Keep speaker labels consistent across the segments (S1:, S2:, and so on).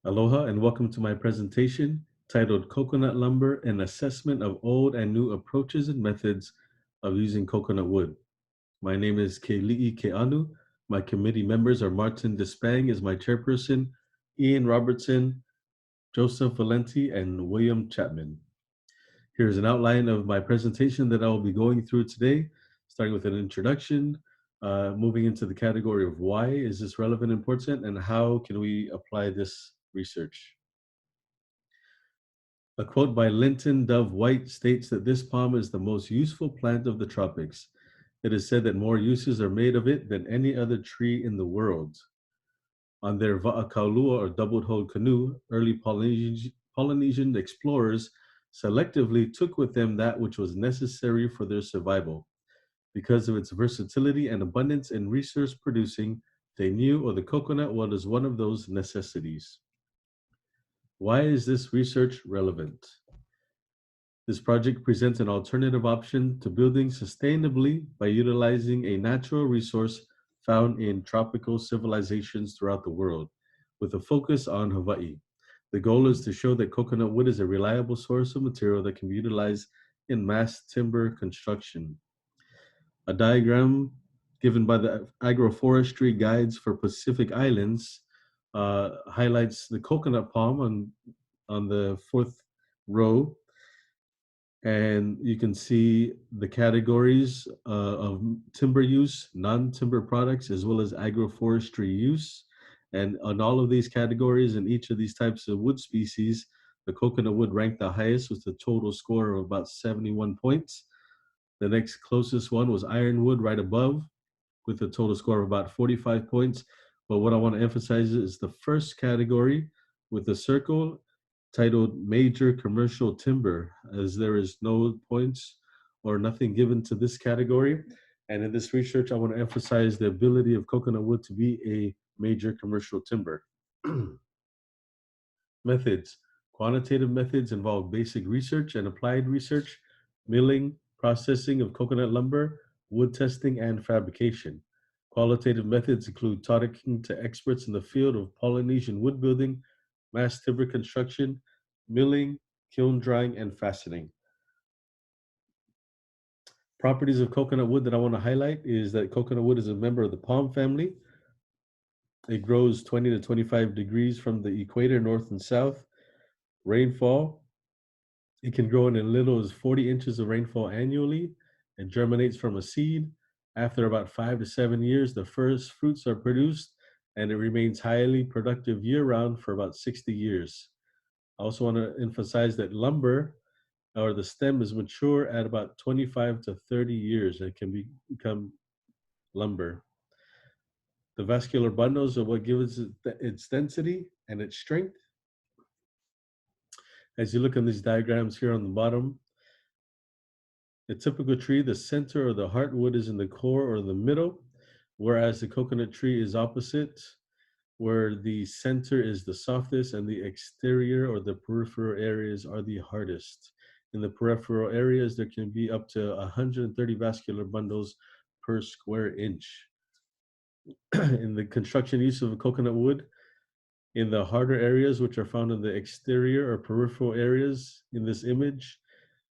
S1: Aloha and welcome to my presentation titled Coconut Lumber: An Assessment of Old and New Approaches and Methods of Using Coconut Wood. My name is Kelii Keanu. My committee members are Martin Despang as my chairperson, Ian Robertson, Joseph Valenti, and William Chapman. Here's an outline of my presentation that I will be going through today, starting with an introduction, moving into the category of why is this relevant and important, and how can we apply this research. A quote by Linton Dove White states that this palm is the most useful plant of the tropics. It is said that more uses are made of it than any other tree in the world. On their va'akaulua or double-hulled canoe, early Polynesian explorers selectively took with them that which was necessary for their survival. Because of its versatility and abundance in resource producing, they knew the coconut was one of those necessities. Why is this research relevant? This project presents an alternative option to building sustainably by utilizing a natural resource found in tropical civilizations throughout the world, with a focus on Hawaii. The goal is to show that coconut wood is a reliable source of material that can be utilized in mass timber construction. A diagram given by the agroforestry guides for Pacific Islands highlights the coconut palm on the fourth row, and you can see the categories of timber use, non-timber products, as well as agroforestry use. And on all of these categories and each of these types of wood species, the coconut wood ranked the highest with a total score of about 71 points. The next closest one was ironwood, right above, with a total score of about 45 points. But what I want to emphasize is the first category with the circle titled Major Commercial Timber, as there is no points or nothing given to this category. And in this research, I want to emphasize the ability of coconut wood to be a major commercial timber. Methods. Quantitative methods involve basic research and applied research, milling, processing of coconut lumber, wood testing, and fabrication. Qualitative methods include talking to experts in the field of Polynesian wood building, mass timber construction, milling, kiln drying, and fastening. Properties of coconut wood that I want to highlight is that coconut wood is a member of the palm family. It grows 20 to 25 degrees from the equator, north and south. Rainfall, it can grow in as little as 40 inches of rainfall annually. It germinates from a seed. After about 5 to 7 years, the first fruits are produced, and it remains highly productive year-round for about 60 years. I also want to emphasize that lumber, or the stem, is mature at about 25 to 30 years and can become lumber. The vascular bundles are what gives it its density and its strength. As you look in these diagrams here on the bottom, a typical tree, the center or the heartwood is in the core or the middle, whereas the coconut tree is opposite, where the center is the softest and the exterior or the peripheral areas are the hardest. In the peripheral areas, there can be up to 130 vascular bundles per square inch. In the construction use of coconut wood, in the harder areas, which are found in the exterior or peripheral areas in this image,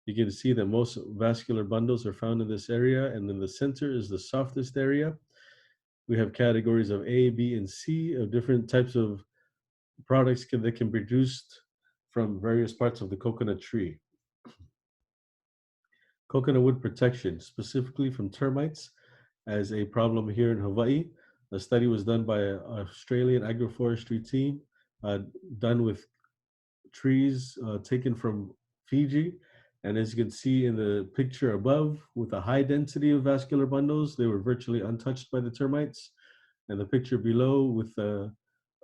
S1: you can see that most vascular bundles are found in this area, and in the center is the softest area. We have categories of A, B, and C of different types of products that can be produced from various parts of the coconut tree. Coconut wood protection, specifically from termites, as a problem here in Hawaii. A study was done by an Australian agroforestry team, done with trees taken from Fiji. And as you can see in the picture above, with a high density of vascular bundles, they were virtually untouched by the termites. And the picture below with a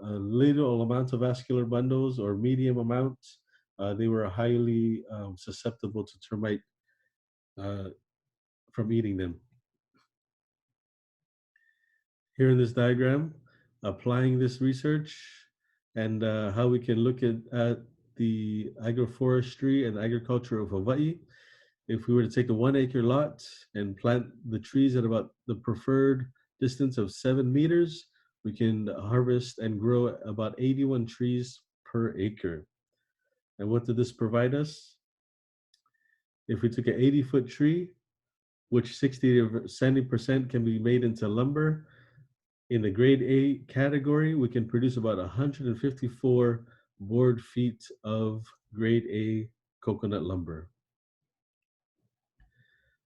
S1: little amount of vascular bundles or medium amounts, they were highly susceptible to termite uh, from eating them. Here in this diagram, applying this research and how we can look at the agroforestry and agriculture of Hawaii. If we were to take a 1 acre lot and plant the trees at about the preferred distance of 7 meters, we can harvest and grow about 81 trees per acre. And what did this provide us? If we took an 80-foot tree, which 60 to 70% can be made into lumber, in the grade A category, we can produce about 154 board feet of grade A coconut lumber.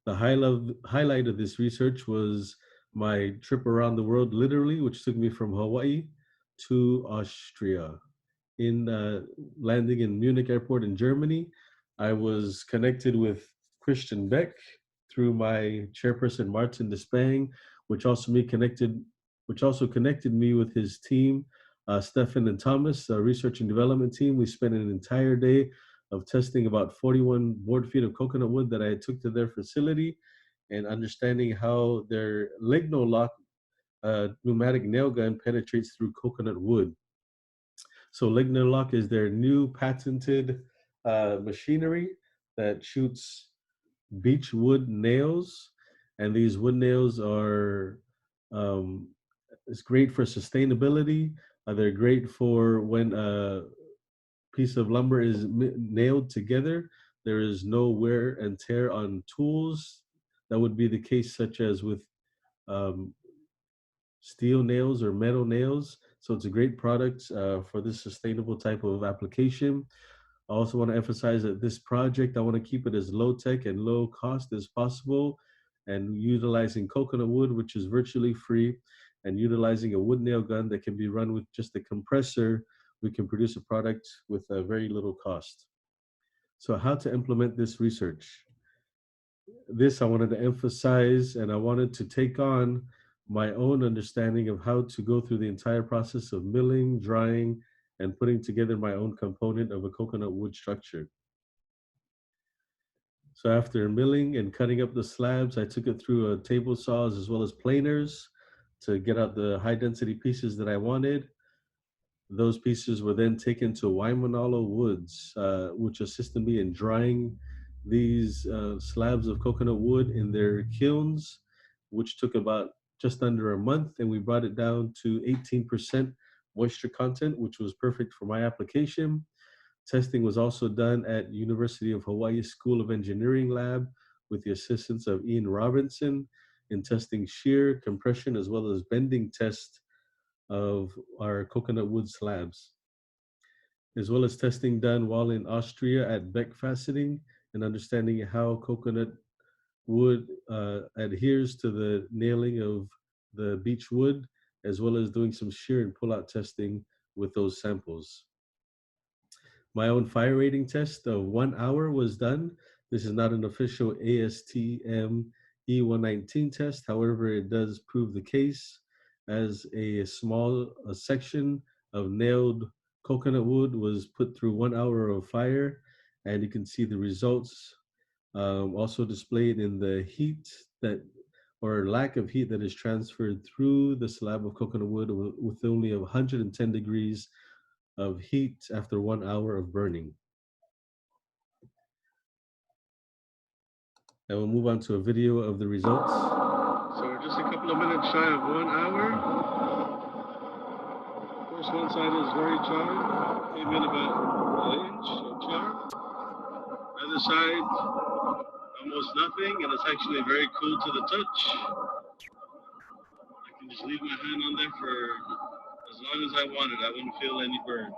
S1: The highlight of this research was my trip around the world, literally, which took me from Hawaii to Austria. In landing in Munich Airport in Germany, I was connected with Christian Beck through my chairperson Martin Despang, which also me connected, which also connected me with his team, Stefan and Thomas, the research and development team. We spent an entire day of testing about 41 board feet of coconut wood that I took to their facility, and understanding how their Lignolock pneumatic nail gun penetrates through coconut wood. So Lignolock is their new patented machinery that shoots beech wood nails, and these wood nails are um, it's great for sustainability. They're great for when a piece of lumber is nailed together. There is no wear and tear on tools. That would be the case, such as with um, steel nails or metal nails. So it's a great product for this sustainable type of application. I also want to emphasize that this project, I want to keep it as low tech and low cost as possible, and utilizing coconut wood, which is virtually free, and utilizing a wood nail gun that can be run with just a compressor. We can produce a product with a very little cost. So how to implement this research? This I wanted to emphasize, and I wanted to take on my own understanding of how to go through the entire process of milling, drying, and putting together my own component of a coconut wood structure. So after milling and cutting up the slabs, I took it through table saws as well as planers to get out the high density pieces that I wanted. Those pieces were then taken to Waimanalo Woods, which assisted me in drying these slabs of coconut wood in their kilns, which took about just under a month. And we brought it down to 18% moisture content, which was perfect for my application. Testing was also done at University of Hawaii School of Engineering lab with the assistance of Ian Robinson in testing shear, compression, as well as bending test of our coconut wood slabs, as well as testing done while in Austria at Beck Faceting and understanding how coconut wood adheres to the nailing of the beech wood, as well as doing some shear and pull-out testing with those samples. My own fire rating test of 1 hour was done. This is not an official ASTM E119 test. However, it does prove the case, as a small section of nailed coconut wood was put through 1 hour of fire, and you can see the results also displayed in the heat that or lack of heat that is transferred through the slab of coconut wood with only 110 degrees of heat after 1 hour of burning. And we'll move on to a video of the results. So we're just a couple of minutes shy of 1 hour. Of course, one side is very charred, came in about an inch of char. Other side, almost nothing, and it's actually very cool to the touch. I can just leave my hand on there for as long as I wanted. I wouldn't feel any burn.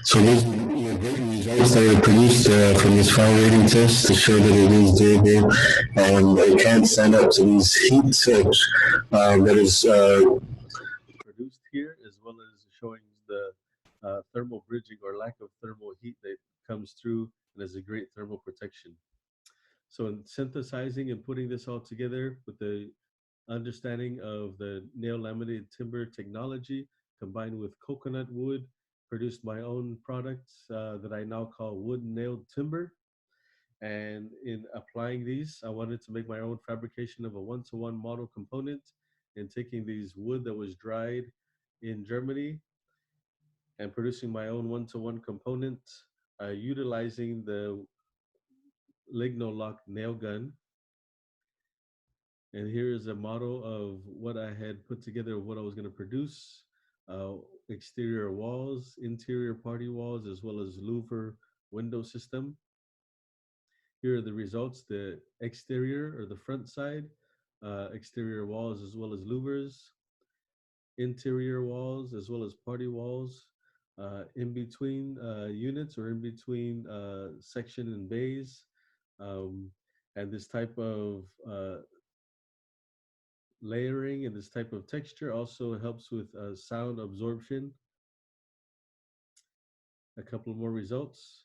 S1: So these are great results that were produced from this fire rating test to show that it is durable and it can stand up to these heat soaks that is produced here, as well as showing the thermal bridging or lack of thermal heat that comes through and is a great thermal protection. So in synthesizing and putting this all together with the understanding of the nail laminated timber technology combined with coconut wood, produced my own products that I now call wood nailed timber. And in applying these, I wanted to make my own fabrication of a one-to-one model component and taking these wood that was dried in Germany and producing my own one-to-one component, utilizing the Lignolock nail gun. And here is a model of what I had put together, what I was going to produce. Uh, Exterior walls, interior party walls, as well as louver window system. Here are the results: the exterior or the front side, exterior walls as well as louvers, interior walls as well as party walls, in between units or in between section and bays. Um, and this type of layering and this type of texture also helps with sound absorption. A couple more results.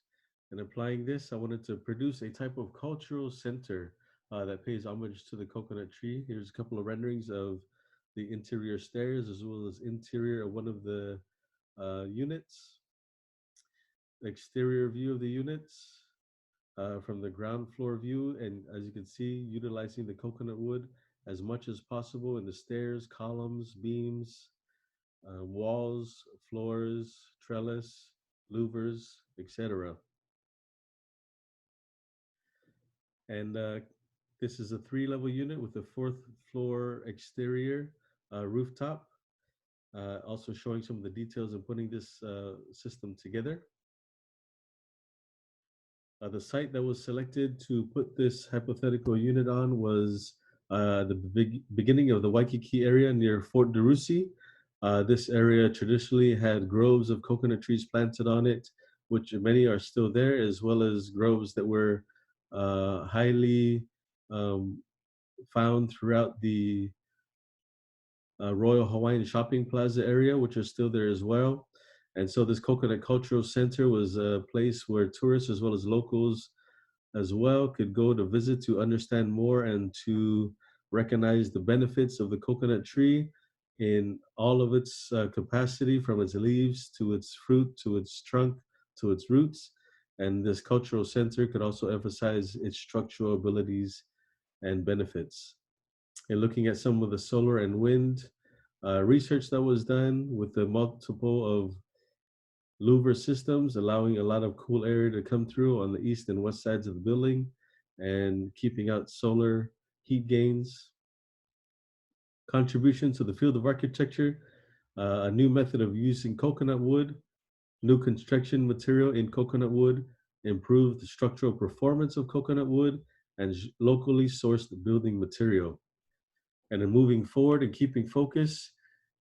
S1: And applying this, I wanted to produce a type of cultural center that pays homage to the coconut tree. Here's a couple of renderings of the interior stairs as well as interior of one of the units. Exterior view of the units from the ground floor view. And as you can see, utilizing the coconut wood as much as possible in the stairs, columns, beams, walls, floors, trellis, louvers, etc. And this is a 3-level unit with a 4th floor exterior rooftop. Also showing some of the details in putting this system together. The site that was selected to put this hypothetical unit on was the beginning of the Waikiki area near Fort DeRussy. This area traditionally had groves of coconut trees planted on it, which many are still there, as well as groves that were highly um, found throughout the Royal Hawaiian Shopping Plaza area, which are still there as well. And so this Coconut Cultural Center was a place where tourists as well as locals as well could go to visit to understand more and to recognize the benefits of the coconut tree in all of its capacity, from its leaves to its fruit to its trunk to its roots. And this cultural center could also emphasize its structural abilities and benefits. And looking at some of the solar and wind research that was done with the multiple of louver systems, allowing a lot of cool air to come through on the east and west sides of the building and keeping out solar heat gains. Contribution to the field of architecture, a new method of using coconut wood, new construction material in coconut wood, improved the structural performance of coconut wood, and locally sourced building material. And in moving forward and keeping focus,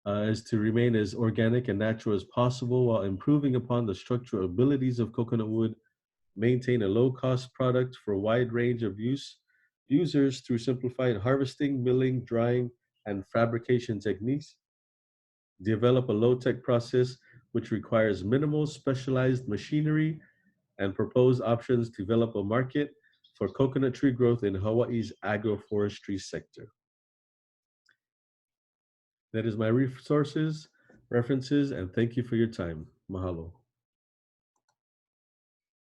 S1: is to remain as organic and natural as possible while improving upon the structural abilities of coconut wood, maintain a low-cost product for a wide range of users through simplified harvesting, milling, drying, and fabrication techniques, develop a low-tech process which requires minimal specialized machinery, and propose options to develop a market for coconut tree growth in Hawaii's agroforestry sector. That is my resources, references, and thank you for your time. Mahalo.